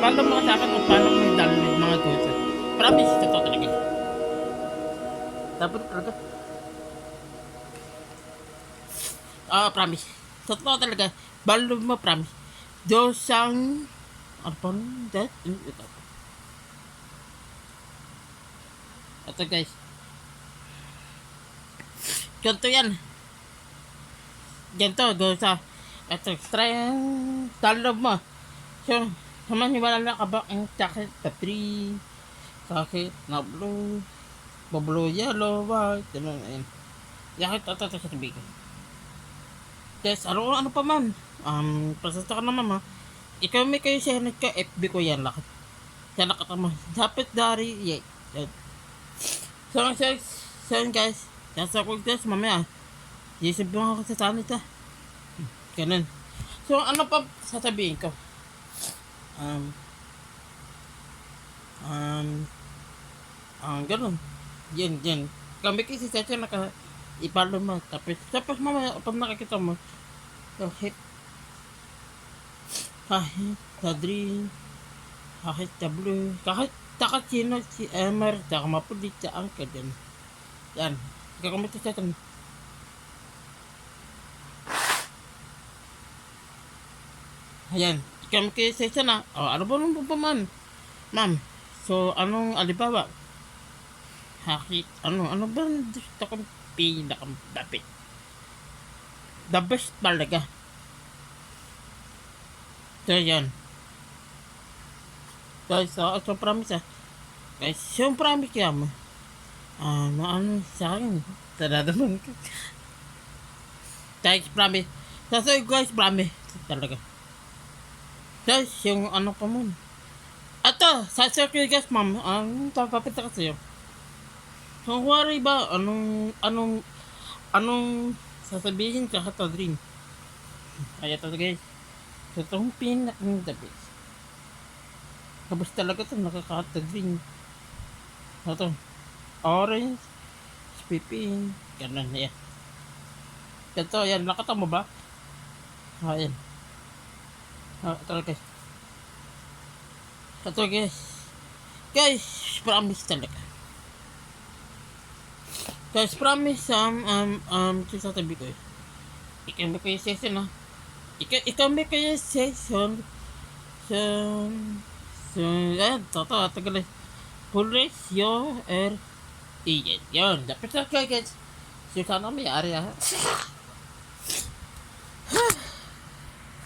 Paano mga sa akin kung paano magdalo ng mga goals? Promise, totoo talaga. Dapat talaga. Promise. Totoo talaga. Balo mo, promise. Dosang... Ano pa rin? Ito guys. Ganito yan. Ganito, dosa. Ito, try download mo. So, maniwala ka ba ang sakit na 3, sakit na blue, blue, yellow, white, gano'n, ayun. Sakit, ito sa sabihin. Guys, ano pa man. Pasasta ka naman ha. Ikaw may kayo sa hanit ka, FB ko yan, lakit. Sa lakat naman. Dapat dari, yeah. So guys, nasa ko guys, mamaya. Isip mo ako sa sanit ha. Ganun. So, ano pa sasabihin ko? Ganun. Yan. Kami kasi sa ipalo mo. Tapos mamaya, pag nakakita mo, kahit sa green, kahit sa blue, kahit sino, si Emer, saka mapulit sa angka din. Yan. Kakamit sa atin. Ayan. Kami kayo sa isa na. Ano ba nung man? Ma'am. So, anong alibawa? Hakit. Ano ba gusto kong pinakambapit? The best talaga. So, yan. Guys, so promise Guys, yung promise kaya mo. Ano sa akin? Tadadaman ka. Guys, promise. So, guys, promise. Talaga. Guys, yung ano pa mo. Ato, sasabihin guys, ma'am. Papapita ka sa'yo. So, worry ba? Anong sasabihin ka hata dream? Kaya to guys. So, itong pinakang the best. Tapos talaga ito, nakakahata dream. Ito, orange, pipin, ganun, yan. Ito, yan, nakata mo ba? Ayan. Ito guys. Ito guys. Guys, promise talaga. Guys, promise sasabi ko ikaw may kayo session ha. Ikaw may kayo session. Toto, guys. Police your yan. Dapat sa guys. So, sana may ari ha.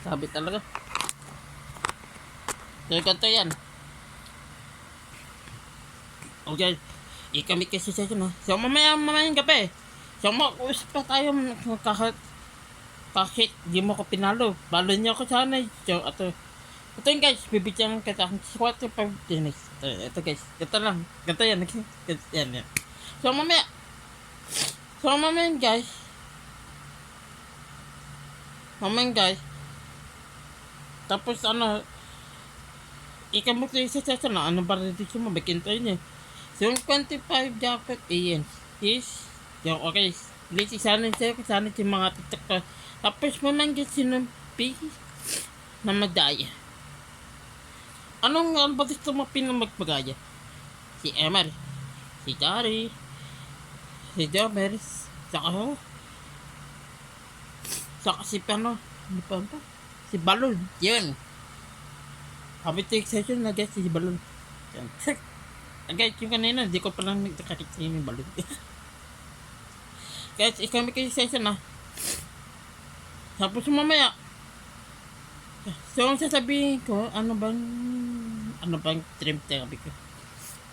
Sabi talaga. So, ganito yan. Okay. Kami kasi sa na. So, mamayang gabi. So, mag-usap pa tayo kahit di mo ko pinalo. Balo niyo ako sana. So, ito yung guys. Bibigyan kita akong 45 minutes. Ito guys. Ito lang. Ganito yan. Yan. So, mamayang guys. Tapos ikaw mo ito isa na, ano ba rin dito mo, bakinto yun eh. So, yung 25 jacket, ayan, is, yung okay, Guys, isanin sa'yo, isanin yung mga TikTok ko. Tapos mo man guys, sinumpi na madaya. Anong ba gusto mo pinamagpagaya? Si Emar, si Dari, si Jomers, saka si Pano, ano pa ba? Si Balon, yun. Habit session na guys, si Balon. Yan. Guys, yung kanina, di ko palang nakakita yung Balon. Guys, ikaw may kasi session na. Tapos mamaya, so ang sasabihin ko, ano bang trim therapy ko?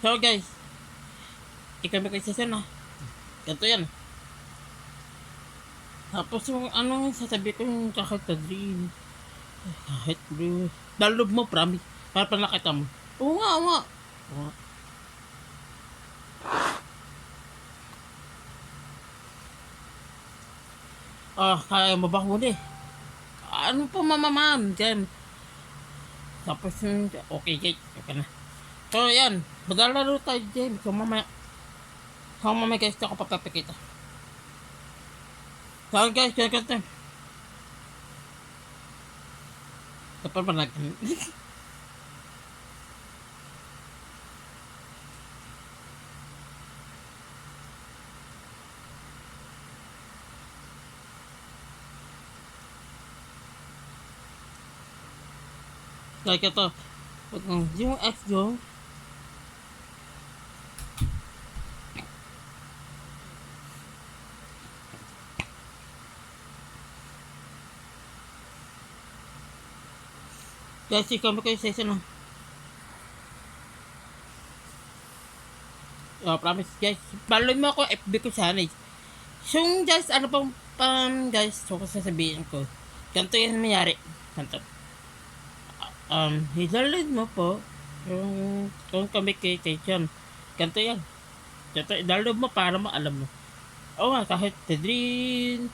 So guys, ikaw may kasi session na. Ganito yan. Tapos yung sasabihin ko yung kahit na dream, kahit blue, dalob mo, promise. Para pa nakita mo. Oo nga, oo nga. Oo nga. Kaya mo ba huli? Ano po mamamam dyan? Tapos yung, okay guys, okay na. So yan, maglalaro tayo dyan. So mamaya guys, ako papapakita. So guys, kaya ganito. Kapag pa natin. Like ito, yung X go, guys, ikaw mo kayo session na. Promise guys, follow mo ako FB ko sana. So guys, ano pang guys, so sasabihin ko, ganito yung nangyari. Ganito. Hilalid mo po kung kami kay John. Ganito yan. Ganito, idalob mo para maalam mo. Oo nga, kahit Tedrin,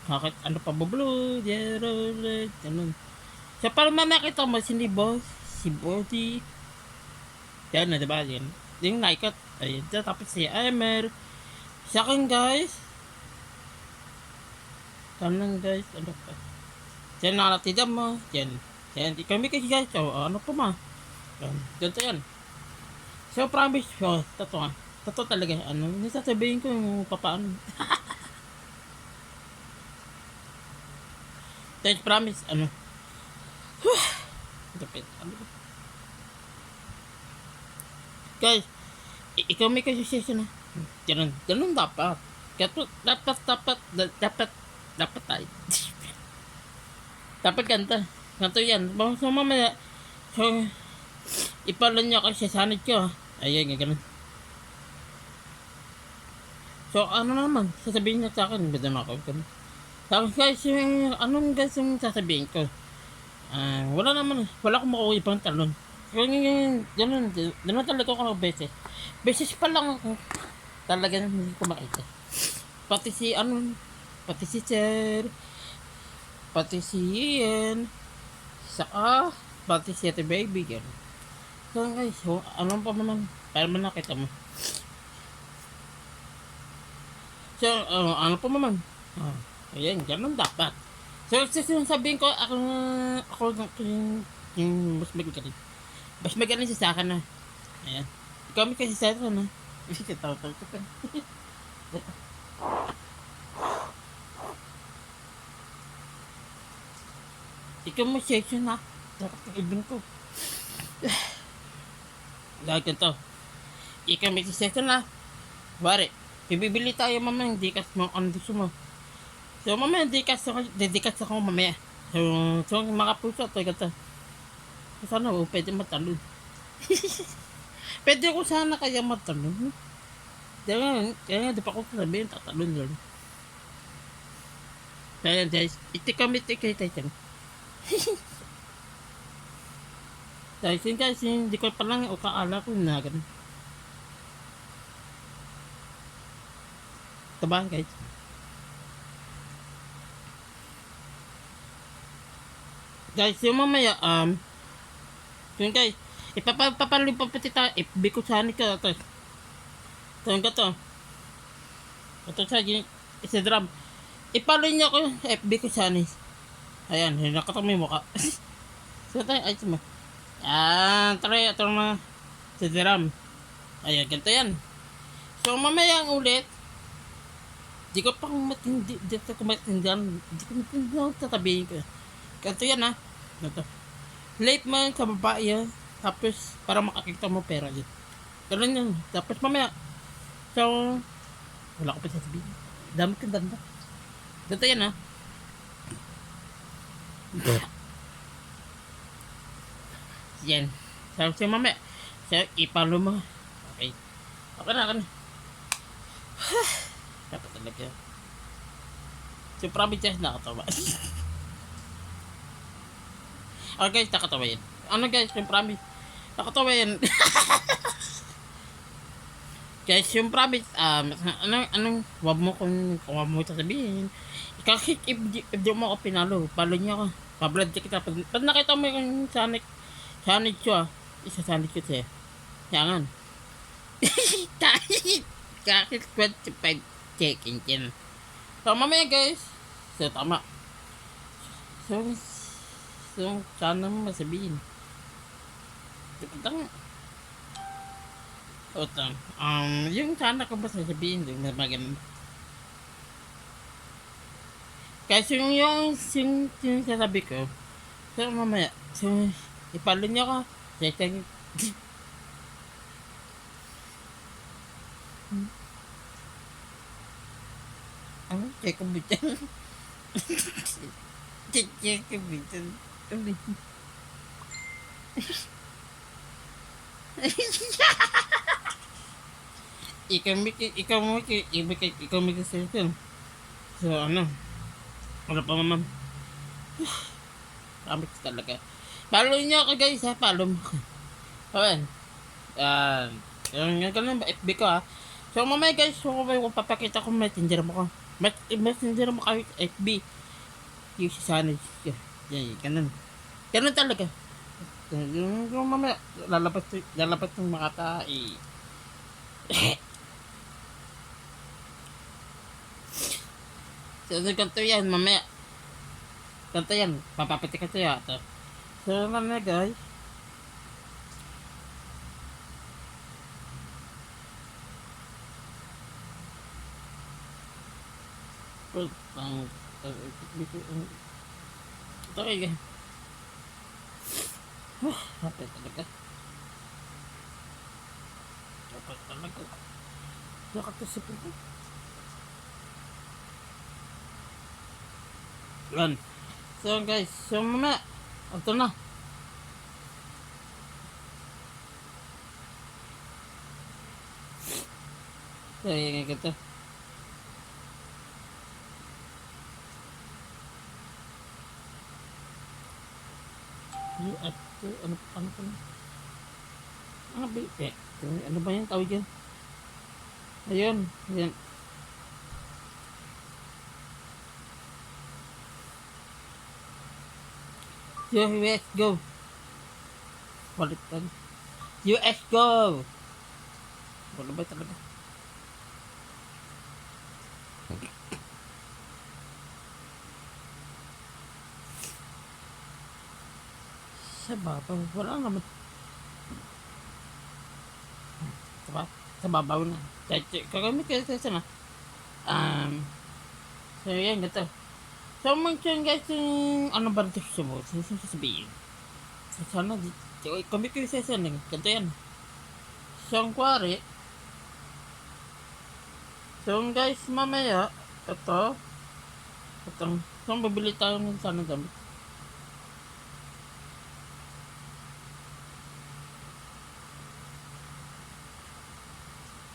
kahit ano pa blue, yellow, red, ganun. So, para makita mo si Boss, si Body, yan na, diba? Yan. Yung nakikot, ayun. Tapos si Emer. Sa akin, guys. Kanan, guys. Ano pa? Yan na natidam mo. Yan. Yan. Ikaw may kasi, guys. So, ano pa ma? Yan. Ganito yan. So, promise. So, totoo nga. Totoo talaga. Ano? Nisasabihin ko yung papaano. Guys, promise. Ano? Dapit. Ano ba? Guys, ikaw may kasi session na. Ganun dapat. Dapat tayo. Dapat ganito yan. So mamaya, so, ipalan niyo kasi sa sanit ko. Ayan, ganun. So, ano naman, sasabihin niya sa akin, basta na ako. Tapos guys, anong guys yung sasabihin ko? Wala akong makuha ibang talon. Ganun talaga ako beses. Beses pa lang ako. Talaga hindi ko makita. Pati si Sir, pati si Ian, pati si Ate Baby, gano'n. So guys, anong pa naman, para man nakita mo. So, ano pa naman. Ayan, gano'n dapat. So, sabihin ko, ako yung mas magaling. Mas magaling sa akin na. Ayan. Ikaw may kasi sa akin na. Tawa-tawa ka. Ikaw mo section na. Nakakaibin ko. Dahil ganito. Ikaw may section na. Bari, bibili tayo mamaya ng dikas mo. Ano gusto mo? So mamaya dikas ako mamaya. So mga puso ito ganito. Sana pwede matalon. Pwede ko sana kaya matalon. Kaya di pa ko sabihin tatalon yun. Kaya guys, itikay tayo. Dahil guys, hindi ko pa lang ukaala ko na ganun. Ito ba guys? Guys, yung mamaya, yun guys, ipapalipapati tayo, FB ko sana ka ito. So, yung gato. Ito sa Instagram. I-follow niyo ako sa FB ko Sanis. Ayan, nakatama yung mukha. So tayo, ayos mo. Yan, try ito na Instagram. Ayan, ganito yan. So mamaya ulit, di ko pa matindi, di ko matindihan, di ko matindihan, tatabihin ko. Ganito yan ha. Ganito. Late man sa babae yan. Tapos, para makakita mo pera yun. Ganun yan. Tapos mamaya, so, wala ko pa sasabihin. Dami kong danda. Ganito yan ha. Yan. So mamaya, so, ipalo mo. Okay. Okay na, okay na. Dapat talaga. So, promise yan, nakatawa. Okay guys, nakatawa yan. Ano guys, yung promise. Nakatawa yan. Guys, yung promise, anong, wag mo sasabihin. Kahit if di mo ako pinalo, palo niya ako. Pablad kita. Pag nakita mo yung sanit ko, isasanit ko siya. Yangan. Kahit 25 check-in yan. So, mamaya guys. So, tama. So, sana mo masabihin. Utang. Yung sana ko ba sasabihin doon na maganda. Kasi yung sasabi ko, so mamaya, so, ipalo niya ko. Check. Ano? Check ko ba dyan? Check ko ba dyan? Ikaw may cellphone. So, ano pa ma'am? Kamit talaga. Follow niyo ako guys ha. Follow mo ako. Ayan. Yung ganun ba? FB ko ha. So, mamaya guys. So, kung papakita ko messenger mo ko. Messenger mo kahit FB. Yung si Sanay. Yan, ganun. Ganun talaga. Yung mamaya. Lalabas yung makata So, ganito yan, mamaya. Ganito yan, papapiti ka siya. So, mamaya guys. Ito kayo guys. Hapit talaga. Hapit talaga. Nakatusipin ko. Yan. So guys, so mamaya, ito na. So yan ito. Ano pa na? Ano ba yan tawag yan? Ayun, yan. US go. Baliktad. US go. Wala ba talaga? Sa babaw. Wala naman. Diba? Sa babaw na. Kagamit kayo sa na. So yan, gato. So, mag-tune guys yung ano ba ito siya mo? Sasabihin. So, sana, kami kayo sa isa lang. Ganito yan. So, ang kwari. So, guys, mamaya, ito. So, mabili tayo ng sana damit.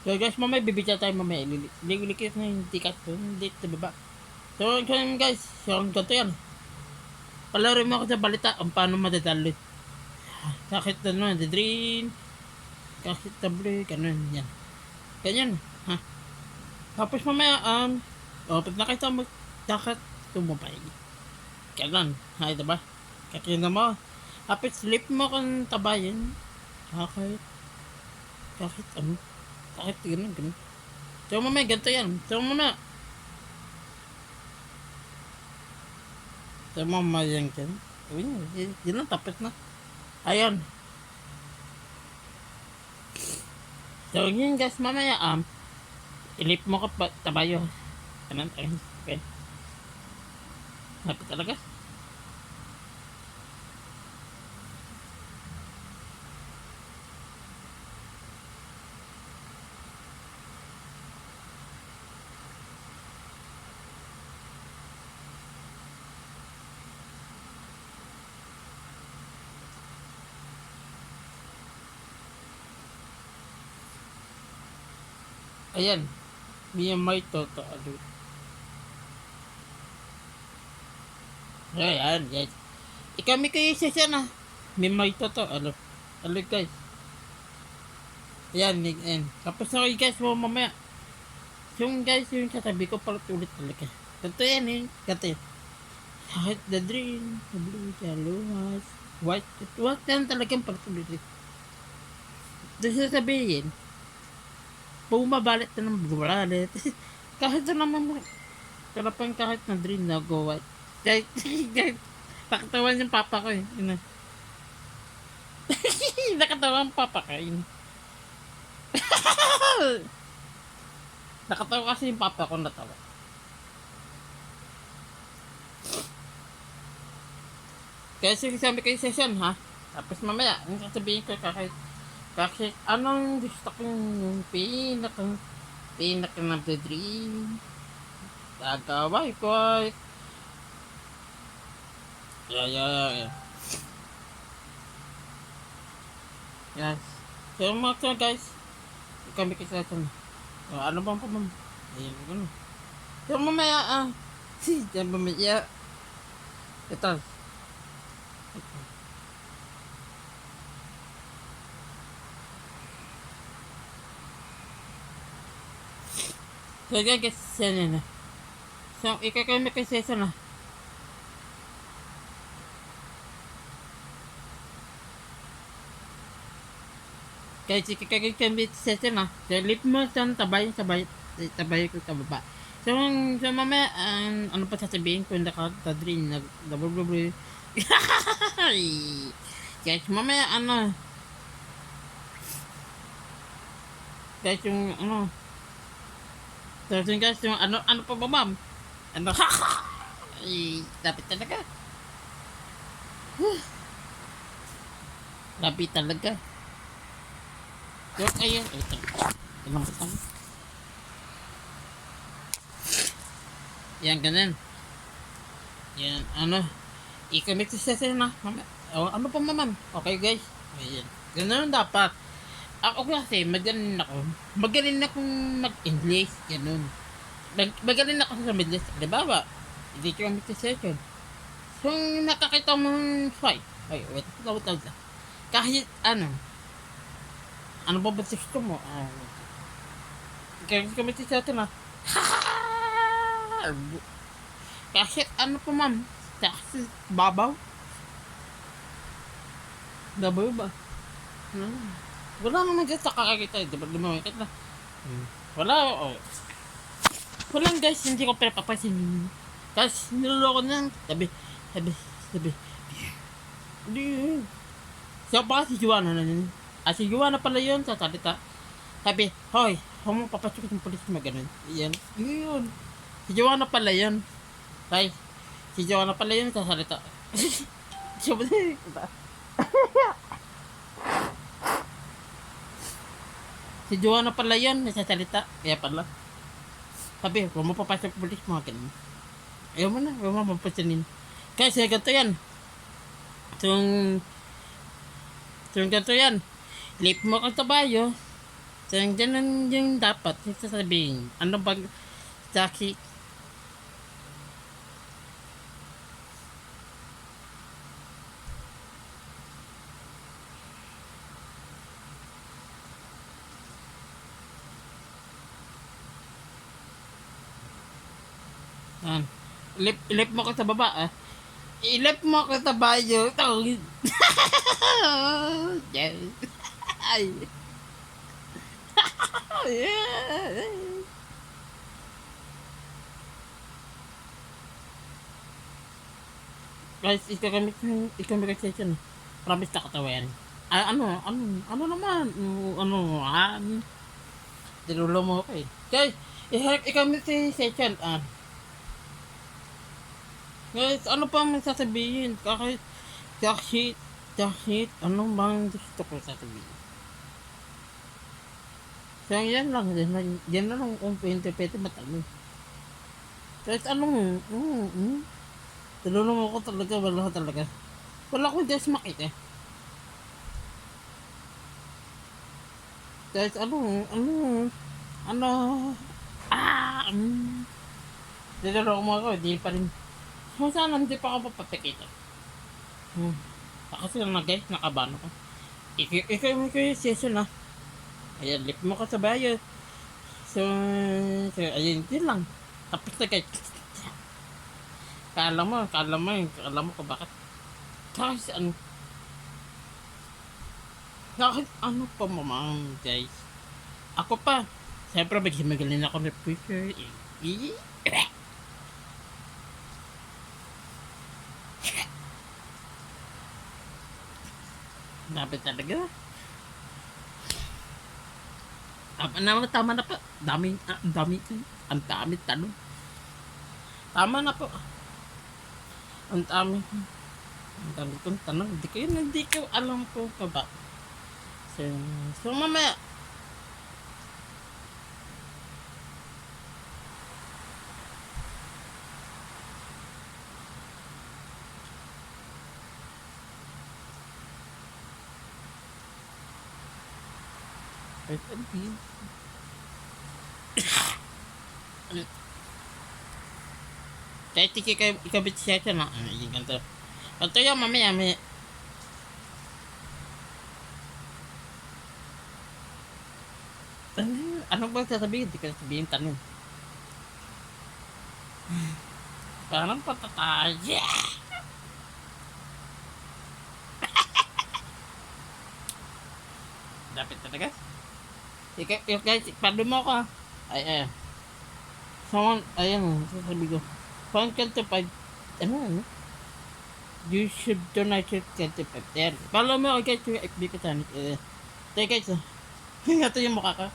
So, guys, mamaya, bibigyan tayo mamaya. Lilikit na yung ticket ko. Hindi ito baba. So, guys, so, ganito yan. Palaro mo ako sa balita kung paano madadali. Kahit ano, the drain, kahit tabloy, ganun, yan. Ganyan, ha. Tapos mamaya, pag nakita mo, dapat tumupay. Ganun, ha, diba? Kakina mo. Tapos, slip mo kung tabayin. Kahit ganun. So mamaya, ganito yan. So mamaya. So mamaya yan. Yun lang, tapos na. Ayun. So yun guys, mamaya ilip mo ka pa, tabayo. Kanan, ayun. Okay. Lapit talaga. Ayan. BMI toto. Ayan, guys. Ikami kayo isa siya na. BMI toto. Ano guys. Ayan, ayan. Tapos ako guys, mamaya. Yung guys, yung sasabi ko pala ulit talaga. Ganito yan eh. Ganito yan. Heart the dream, the blue, yellow, white. White yan talagang pala ulit. Doon sasabihin, bumabalit na ng bumabalit. Kahit na naman mo. Karapang kahit na dream na go white. Kahit nakatawan yung papa ko eh. Yun na. Nakatawa ang papa ko yun. Nakatawa kasi yung papa ko natawa. Kaya sabi kayo session ha. Tapos mamaya, ang sasabihin ko kahit anong gusto kong pinaka ng the dream. Gagaway ko ay yeah. Yes. So mga guys, kami kasi sa ano bang pamam? Ayun ano. So mamaya diyan mamaya. Ito. So guys, yan na. So ikakami kasi sa na. Kaya kaya kami session na. So lip mo saan sabay ko sa baba. So mamaya ano pa sasabihin ko na ka-dream na double. Guys, mamaya guys yung so guys yung ano pa ba ma'am? Lapit talaga. Lapit talaga. So, ayun. Ilang butang. Yan, ganun. Yan, i-commit sa session na. Ano pa mamam? Okay, guys. Ayan. Ganun dapat. Ako kasi, magaling akong mag-English. Ganun. Magaling ako sa English. Diba ba? Hindi ko commit sa session. So, nakakita mong fight. Ay, wait. Kahit ano ba gusto mo? Kaya kami sa atin Kasi ano po ma'am? Kasi babaw? Babaw ba? Wala naman dyan sa kakakita. Diba lumamikit na? Wala. Walang guys, hindi ko pinapapasin. Kasi niloloko na. Sabi. Hindi yun. Siya ba si Juana na yun? Si Juana pala yun sa salita. Sabi, hoy, mo papasok yung polis mo ganun. Yan. Yun. Si Juana pala yun. Tay, si Juana pala yun sa salita. Siya ba si Juana pala yun sa salita. Kaya pala. Sabi, mo papasok yung polis mo ganun. Ayaw mo na, ayaw mo mapasanin. Kasi ganito yan. Ganito yan. Lip mo kang tabayo. So, ganun yung dapat sasabihin. Ano bang Jackie? Ilip mo ka sa baba ilip mo ka sa bayo. Ay. Guys, ikamit session. Promise na katawa yan. Ah, ano naman? Tinulo mo ako eh. Guys, ikamit session. Guys, ano pa ang sasabihin? Kahit, ano bang gusto ko sasabihin? So, yan lang kung pwede matanong. Guys, tinulong mo ko talaga, wala talaga. Wala ko guys makita. Guys, ano, tinulong mo ako, di pa rin. So, sana hindi pa ako papapakita. Kasi lang na guys, nakaban ako. Ikaw yung session na. Ayan, lip mo ka sa bayo. So ayun, yun lang. Tapos na guys. Kala mo ko bakit. Kahit ano pa mamang guys. Ako pa. Siyempre, maghimagalin ako ng picture. Dapat talaga. Tama na po. Ang dami tanong. Tama na po. Ang dami kong tanong. Hindi ko alam po pa ba. So mamaya. Kahit ikabit siya na. Yung ganito. Ito yung mamaya. Ano ba sasabihin? Hindi ko sasabihin tanong. Parang patatay. Dapat talaga. Ikaw guys, palo mo ako. Ayan. Ayan, sasabi ko. Found to 5. Ano? You should donate to 25. Ayan. Palo mo ako guys, yung FB ko sa tayo guys. Ito yung mukha ka.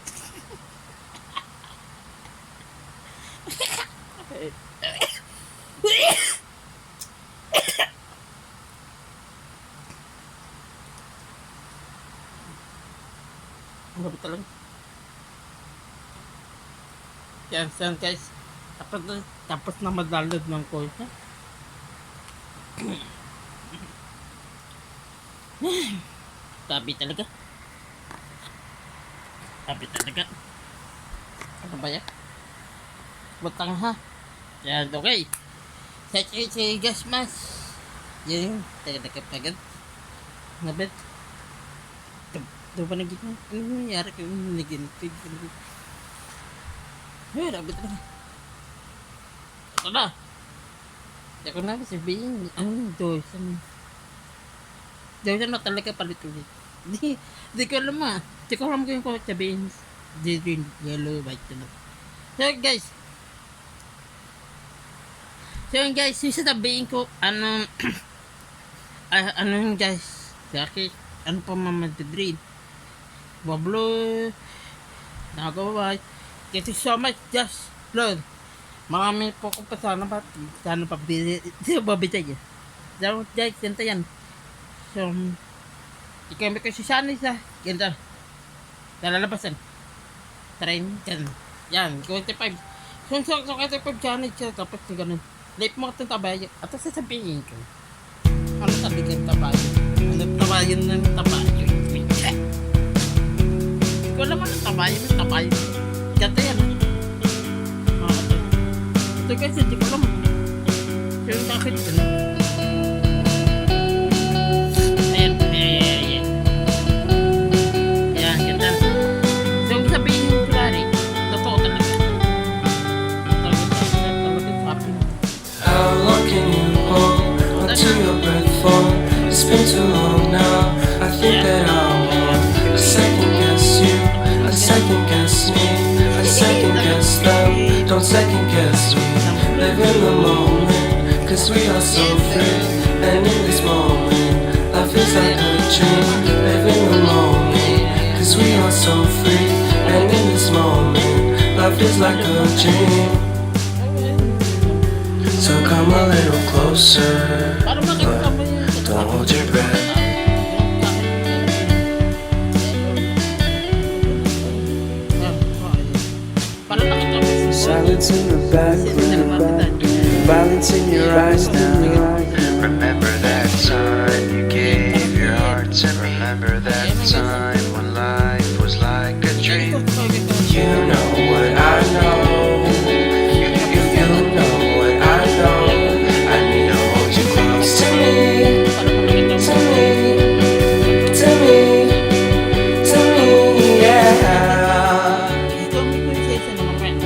Ang gabi talaga. Yan guys. Tapos na madalad ng course. Tabi talaga. Ano ba yan? Butang ha. Yan, okay. Sa gas mas. Yan, taga-taga. Nabit. Ito pa naging. Ano nangyari kung naging? Rabbit na. Ito na. Hindi ko na sabihin. Dosan na talaga palit ulit. Di ko alam Di ko alam kung sabihin. Green, yellow, white. So guys, sasabihin ko, guys. Bakit? Ano pa mamadream? Bablo. Nakagawa. Thank you so much, just Lord. Marami po ko pa sana babitay niya. So guys, ganito yan. So, ikaw may kasi sana isa. Ganito. Lalabasan. Train, yan. Yan, 25. So 25 channel siya. Tapos na ganun. Late mo itong tabayan. At sasabihin ko. Ano sabi kang tabayan? Ano tabayan ng tabayan? Hindi ko alam ano tabayan. Ganito yan. Ito guys, hindi ko alam. So yung bakit ito na. Ayan. Ayan, ganda. So yung sabihin yung kulari, totoo talaga. How long can you hold until your breath falls? It's been too long now. I think that I want second guess you, second guess me, second guess them. Don't second guess me. Live in the moment, cause we are so free. dream, living the moment, 'cause we are so free. And in this moment, life is like a dream. So come a little closer, Para makita mo yun. don't hold your breath. Para nakita mo yun. Silence in the background, violence in your eyes now. Remember that time you gave your heart to me. Remember that time when life was like a dream. You know what I know. If you know what I know, I need to hold you close to me, to me, to me, to me, yeah. Ito ang conversation ng mga friend.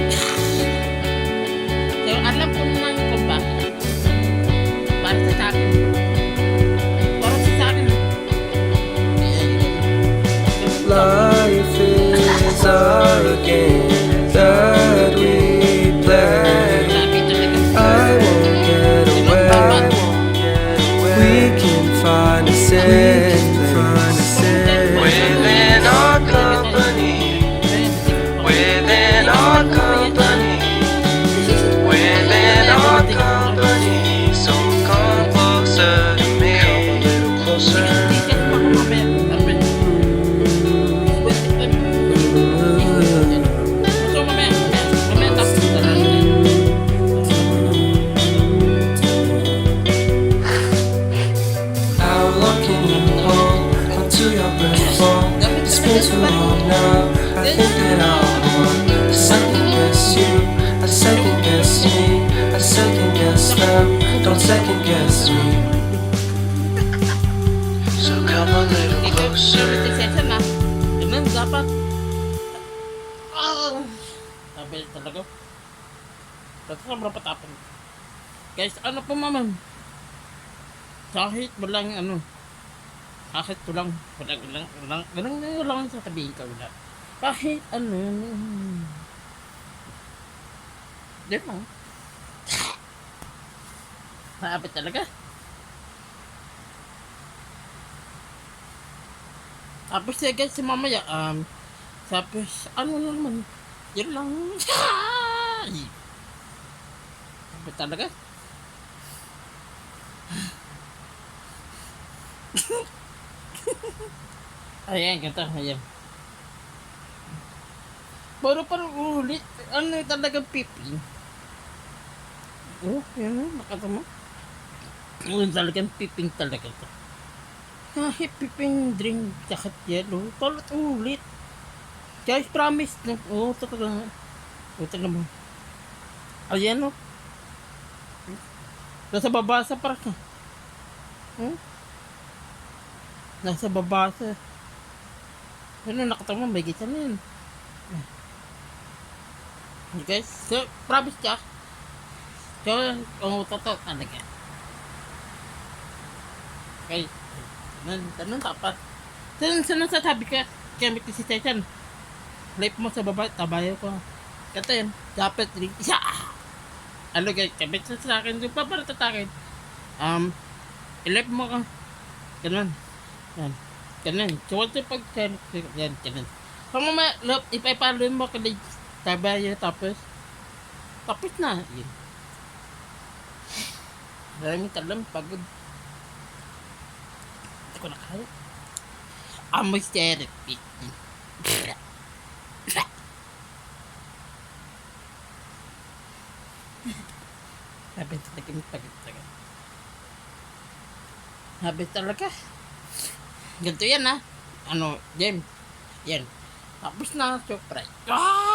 So, alam ko naman kung bakit. Para sa akin. Para sa akin. Life is a game that we play. Sabi talaga. I won't get away. We can find a safe place within our company. Within our company. Within our company. So come closer to me. A little closer. How long can you hold until your breath falls? It's been too long now. I think that I'll want to second guess you. I second guess me. I second guess them. Don't second guess me. So come a little closer. Ganun dapat. Sabi talaga. Tapos sobrang patapon. Guys, ano po maman? Kahit walang ano. Kahit walang sa tabihin ka wala. Kahit ano. Di ba? Sabi talaga. Tapos guys, si mamaya, tapos, ano naman, yun lang, sabi talaga. Ayan, ganito, ayan. Pero parang ulit, ano talagang pipi. Oh, yan, nakata mo. Ano talagang piping talaga to. Kahit piping drink jacket yellow, tolot ulit. Guys, promise no. Oo, talaga. Oo, talaga mo. Ayan o. Nasa babasa para ka. Nasa babasa. Ano, nakatama, may gisa na yan. Guys, so, promise ka. So, totoo talaga. Okay. Tanong dapat. Saan sa tabi ka? Gamit si Session. Life mo sa baba, tabayo ko. Kata yan. Dapat rin. Isa! Ano guys, kabit sa akin. Yung pa para tatakin. I-life mo ka. Ganun. Yan. Ganun. So, once yung pag-send. Yan, ganun. Kung mamaya, ipapalo mo ka like, tabayo, tapos na. Yan. Maraming talam, pagod. Hindi ko na kaya. Amoy therapy. Habis talaga yung pagod talaga. Habis talaga. Ganito yan ha. Ano, James. Yan. Tapos na, surprise. Ah!